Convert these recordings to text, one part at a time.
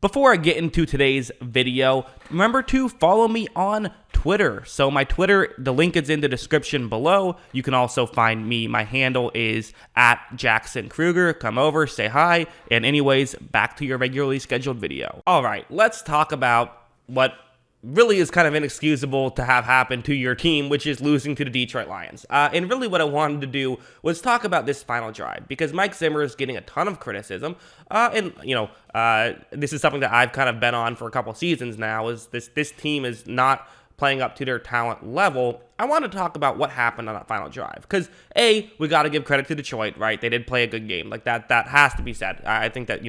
Before I get into today's video, remember to follow me on Twitter. So my Twitter, the link is in the description below. You can also find me. My handle is @JacksonKruger. Come over, say hi, and anyways, back to your regularly scheduled video. All right, let's talk about what really is kind of inexcusable to have happen to your team, which is losing to the Detroit Lions. And really what I wanted to do was talk about this final drive, because Mike Zimmer is getting a ton of criticism. This is something that I've kind of been on for a couple seasons now, is this team is not playing up to their talent level. I want to talk about what happened on that final drive, because we got to give credit to Detroit, right? They did play a good game. Like that has to be said. I think that,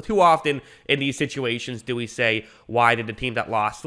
too often in these situations do we say, why did the team that lost,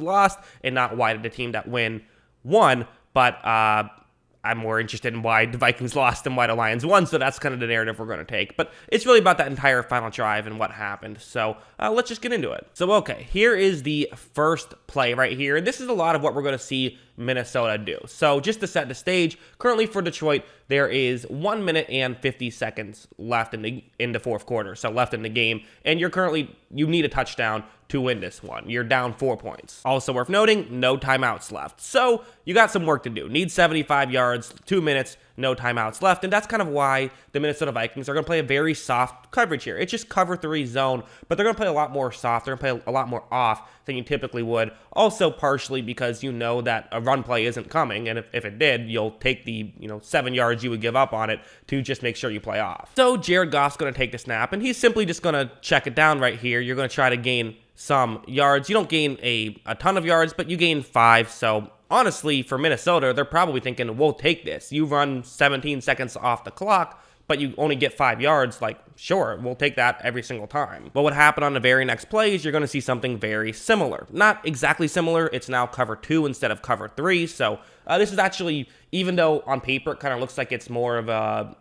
and not why did the team that won. But I'm more interested in why the Vikings lost than why the Lions won, so that's kind of the narrative we're going to take. But it's really about that entire final drive and what happened, so let's just get into it. So, okay, here is the first play right here. This is a lot of what we're going to see Minnesota do. So just to set the stage, currently for Detroit, there is 1 minute and 50 seconds left in the fourth quarter, so left in the game, and you need a touchdown to win this one. You're down 4 points. Also worth noting, no timeouts left. So you got some work to do. Need 75 yards, 2 minutes, no timeouts left, and that's kind of why the Minnesota Vikings are going to play a very soft coverage here. It's just cover 3 zone, but they're going to play a lot more soft. They're going to play a lot more off than you typically would. Also partially because you know that a run play isn't coming, and if it did, you'll take the 7 yards you would give up on it to just make sure you play off. So Jared Goff's going to take the snap, and he's simply just going to check it down right here. You're going to try to gain some yards. You don't gain a ton of yards, but you gain 5, so honestly, for Minnesota, they're probably thinking, we'll take this. You run 17 seconds off the clock, but you only get 5 yards. Like, sure, we'll take that every single time. But what happened on the very next play is you're going to see something very similar. Not exactly similar. It's now cover 2 instead of cover 3. So this is actually, even though on paper it kind of looks like it's more of a,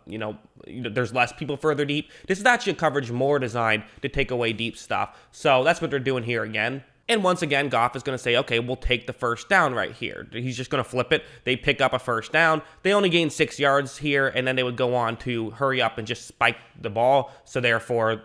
there's less people further deep, this is actually a coverage more designed to take away deep stuff. So that's what they're doing here again. And once again, Goff is going to say, okay, we'll take the first down right here. He's just going to flip it. They pick up a first down. They only gain 6 yards here, and then they would go on to hurry up and just spike the ball. So therefore,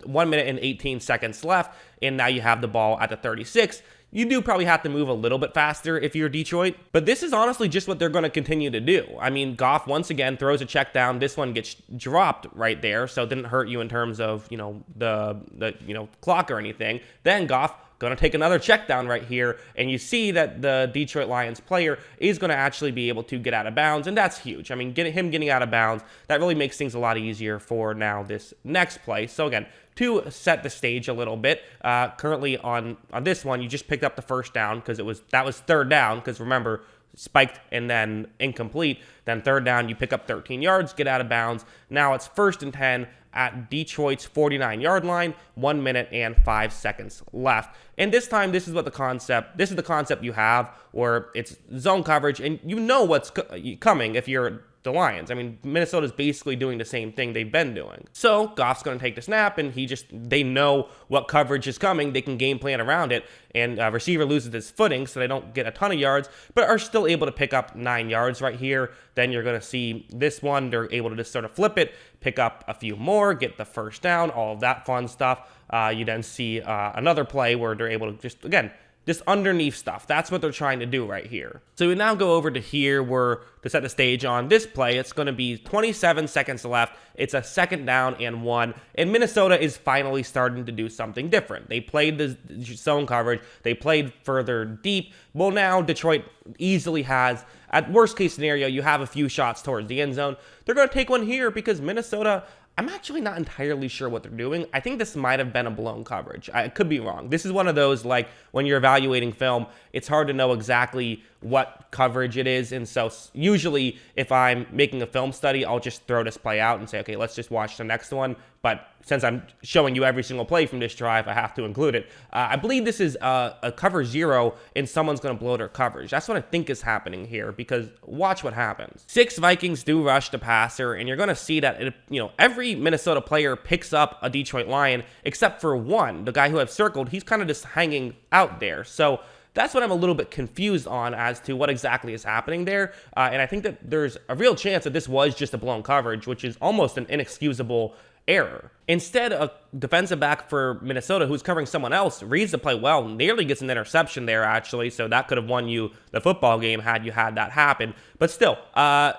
1 minute and 18 seconds left, and now you have the ball at the 36. You do probably have to move a little bit faster if you're Detroit, but this is honestly just what they're going to continue to do. I mean, Goff once again throws a check down. This one gets dropped right there, so it didn't hurt you in terms of, the clock or anything. Then Goff going to take another check down right here, and you see that the Detroit Lions player is going to actually be able to get out of bounds, and that's huge. I mean, him getting out of bounds, that really makes things a lot easier for now this next play. So again, to set the stage a little bit, currently on this one, you just picked up the first down because that was third down, because remember, spiked and then incomplete. Then third down, you pick up 13 yards, get out of bounds. Now it's 1st and 10 at Detroit's 49-yard line, 1 minute and 5 seconds left. And this time, this is the concept you have, where it's zone coverage, and you know what's coming if you're the Lions. I mean, Minnesota's basically doing the same thing they've been doing. So Goff's going to take the snap, and they know what coverage is coming. They can game plan around it, and receiver loses his footing, so they don't get a ton of yards, but are still able to pick up 9 yards right here. Then you're going to see this one. They're able to just sort of flip it, pick up a few more, get the first down, all of that fun stuff. You then see another play where they're able to just underneath stuff. That's what they're trying to do right here. So we now go over to here where, to set the stage on this play, it's going to be 27 seconds left. It's a 2nd down and 1. And Minnesota is finally starting to do something different. They played the zone coverage. They played further deep. Well, now Detroit easily has, at worst case scenario, you have a few shots towards the end zone. They're going to take one here because Minnesota, I'm actually not entirely sure what they're doing. I think this might have been a blown coverage. I could be wrong. This is one of those, like, when you're evaluating film, it's hard to know exactly what coverage it is. And so usually if I'm making a film study, I'll just throw this play out and say, okay, let's just watch the next one. But since I'm showing you every single play from this drive, I have to include it. I believe this is a cover 0, and someone's going to blow their coverage. That's what I think is happening here, because watch what happens. 6 Vikings do rush the passer, and you're going to see that every Minnesota player picks up a Detroit Lion except for one. The guy who I've circled, he's kind of just hanging out there. So that's what I'm a little bit confused on as to what exactly is happening there. And I think that there's a real chance that this was just a blown coverage, which is almost an inexcusable error. Instead, a defensive back for Minnesota who's covering someone else reads the play well, nearly gets an interception there, actually, so that could have won you the football game had you had that happen. But still, I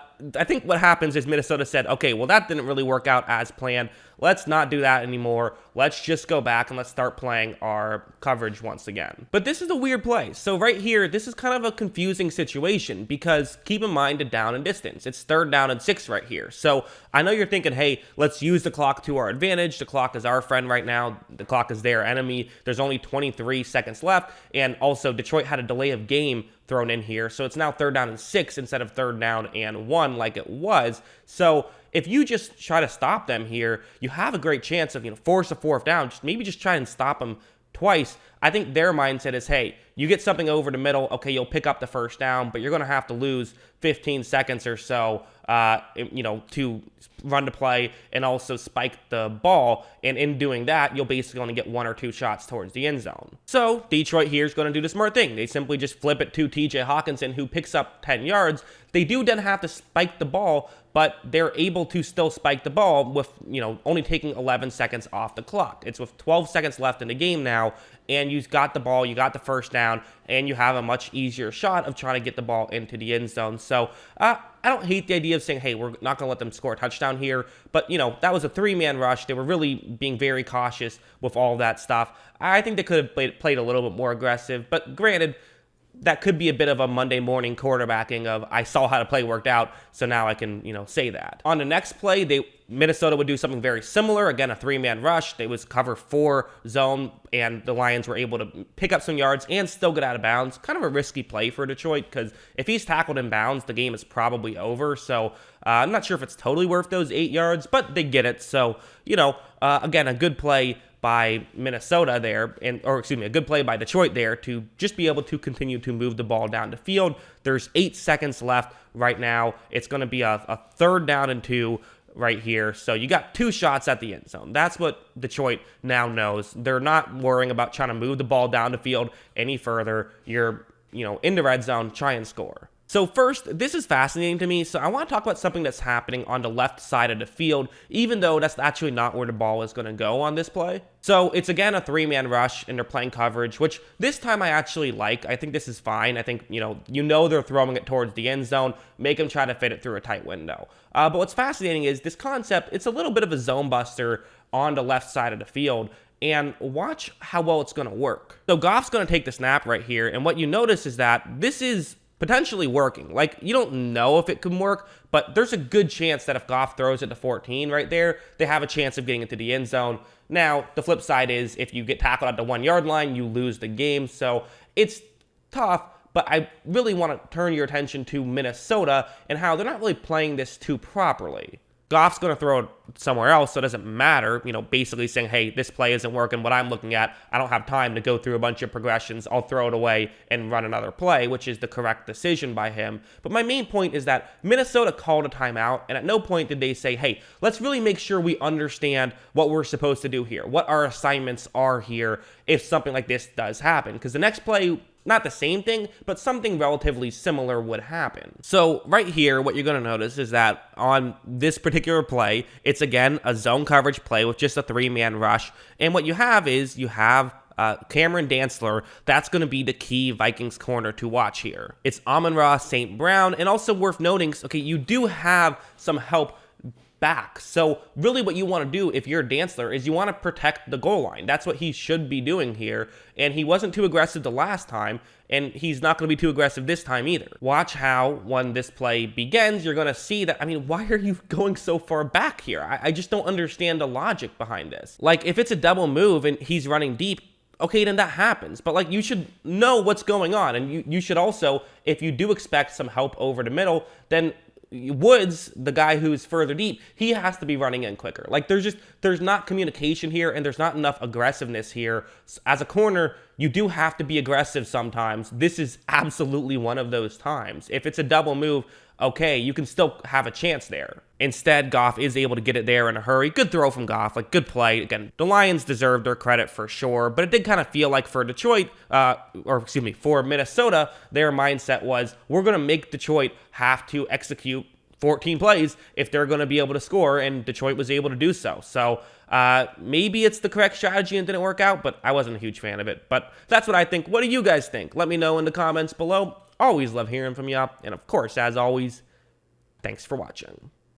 think what happens is Minnesota said, okay, well, that didn't really work out as planned. Let's not do that anymore. Let's just go back and let's start playing our coverage once again. But this is a weird play. So right here, this is kind of a confusing situation because keep in mind the down and distance. It's 3rd down and 6 right here. So I know you're thinking, hey, let's use the clock to our advantage. The clock is our friend right now. The clock is their enemy. There's only 23 seconds left. And also Detroit had a delay of game thrown in here. So it's now 3rd down and 6 instead of 3rd down and 1 like it was. So if you just try to stop them here, you have a great chance of, force a 4th down. Maybe just try and stop them twice. I think their mindset is, hey, you get something over the middle, okay, you'll pick up the 1st down, but you're going to have to lose 15 seconds or so, to run the play and also spike the ball. And in doing that, you'll basically only get 1 or 2 shots towards the end zone. So Detroit here is going to do the smart thing. They simply just flip it to TJ Hawkinson, who picks up 10 yards. They do then have to spike the ball, but they're able to still spike the ball with, only taking 11 seconds off the clock. It's with 12 seconds left in the game now, and you've got the ball, you got the 1st down, and you have a much easier shot of trying to get the ball into the end zone. So I don't hate the idea of saying, hey, we're not going to let them score a touchdown here, but, that was a 3-man rush. They were really being very cautious with all that stuff. I think they could have played a little bit more aggressive, but granted, that could be a bit of a Monday morning quarterbacking of I saw how the play worked out, so now I can, say that. On the next play, Minnesota would do something very similar. Again, a 3-man rush. They was cover 4 zone, and the Lions were able to pick up some yards and still get out of bounds. Kind of a risky play for Detroit because if he's tackled in bounds, the game is probably over. So I'm not sure if it's totally worth those 8 yards, but they get it. So, again, a good play by Minnesota there, a good play by Detroit there to just be able to continue to move the ball down the field. There's 8 seconds left right now. It's going to be a 3rd down and 2 right here. So you got 2 shots at the end zone. That's what Detroit now knows. They're not worrying about trying to move the ball down the field any further. You're, in the red zone, try and score. So first, this is fascinating to me, so I want to talk about something that's happening on the left side of the field, even though that's actually not where the ball is going to go on this play. So it's again a 3-man rush, and they're playing coverage, which this time I actually like. I think this is fine. I think, they're throwing it towards the end zone, make them try to fit it through a tight window. But what's fascinating is this concept, it's a little bit of a zone buster on the left side of the field, and watch how well it's going to work. So Goff's going to take the snap right here, and what you notice is that this is potentially working. Like, you don't know if it can work, but there's a good chance that if Goff throws it to 14 right there, they have a chance of getting into the end zone. Now, the flip side is if you get tackled at the 1-yard line, you lose the game. So it's tough, but I really want to turn your attention to Minnesota and how they're not really playing this too properly. Goff's going to throw it somewhere else, so it doesn't matter, basically saying, hey, this play isn't working. What I'm looking at, I don't have time to go through a bunch of progressions. I'll throw it away and run another play, which is the correct decision by him. But my main point is that Minnesota called a timeout, and at no point did they say, hey, let's really make sure we understand what we're supposed to do here, what our assignments are here if something like this does happen. Because the next play, not the same thing, but something relatively similar would happen. So right here, what you're going to notice is that on this particular play, it's again a zone coverage play with just a 3-man rush. And what you have is Cameron Dantzler. That's going to be the key Vikings corner to watch here. It's Amon-Ra St. Brown, and also worth noting, okay, you do have some help back. So really what you want to do if you're Dantzler is you want to protect the goal line. That's what he should be doing here. And he wasn't too aggressive the last time, and he's not going to be too aggressive this time either. Watch how when this play begins, you're going to see that, why are you going so far back here? I just don't understand the logic behind this. Like, if it's a double move and he's running deep, okay, then that happens. But you should know what's going on. And you should also, if you do expect some help over the middle, then Woods, the guy who's further deep, he has to be running in quicker. There's not communication here, and there's not enough aggressiveness here. As a corner, you do have to be aggressive sometimes. This is absolutely one of those times. If it's a double move, okay, you can still have a chance there. Instead, Goff is able to get it there in a hurry. Good throw from Goff, good play. Again, the Lions deserve their credit for sure, but it did kind of feel like for Detroit, for Minnesota, their mindset was, we're going to make Detroit have to execute 14 plays if they're going to be able to score, and Detroit was able to do so. So maybe it's the correct strategy and didn't work out, but I wasn't a huge fan of it. But that's what I think. What do you guys think? Let me know in the comments below. Always love hearing from you. And of course, as always, thanks for watching.